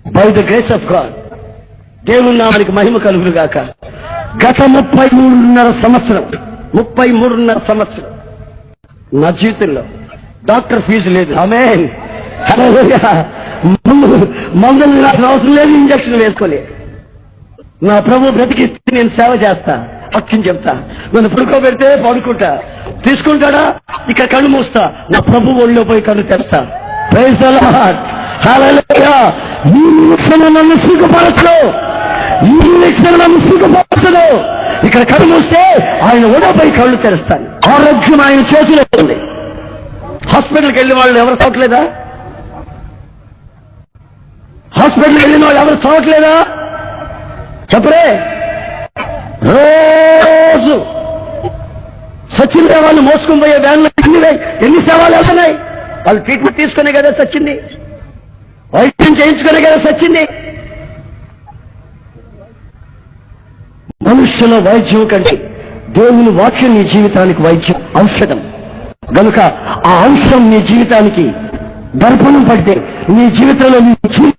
By the grace of God, దేవుని నామానికి మహిమ కలుగును గాక. గత 33.5 సంవత్సరం నా జీవితంలో డాక్టర్ ఫీజు లేదు. ఆమేన్, హల్లెలూయా. మందులు నాకు అవసరం లేదు, ఇంజక్షన్ వేసుకోలేదు. నా ప్రభు బ్రతికిస్తే నేను సేవ చేస్తా, పక్షం చెప్తా. నన్ను పడుకోబెడితే పడుకుంటా, తీసుకుంటాడా ఇక్కడ కళ్ళు మూస్తా, నా ప్రభు ఒళ్ళో పోయి కళ్ళు తెస్తా. ప్రైజ్ ది లార్డ్, హల్లెలూయా. ఈ నిరీక్షణ నన్ను సిగ్గుపరచదు, ఈ నిరీక్షణ నన్ను సిగ్గుపరచదు. ఇక్కడ కళ్ళు మూస్తే ఆయన ఒళ్ళపై కళ్ళు తెరుస్తాను. ఆరోగ్యం ఆయన చేతిలో ఉంది. హాస్పిటల్కి వెళ్ళిన వాళ్ళు ఎవరు చూడలేదా? హాస్పిటల్కి వెళ్ళిన వాళ్ళు ఎవరు చూడలేదా? చెప్పరే. రోజు సచిన్ వాళ్ళు మోసుకుని పోయే వ్యాన్లు ఎన్ని సేవలు వెళ్తున్నాయి. వాళ్ళు ట్రీట్మెంట్ తీసుకునే కదా సచ్చింది, వైద్యం చేయించుకునే కదా సచ్చింది. మనుష్యుల వైద్యం కంటే దేవుని వాక్యం నీ జీవితానికి వైద్యం, ఔషధం. కనుక ఆ ఔషధం నీ జీవితానికి దర్పణం పడితే నీ జీవితంలో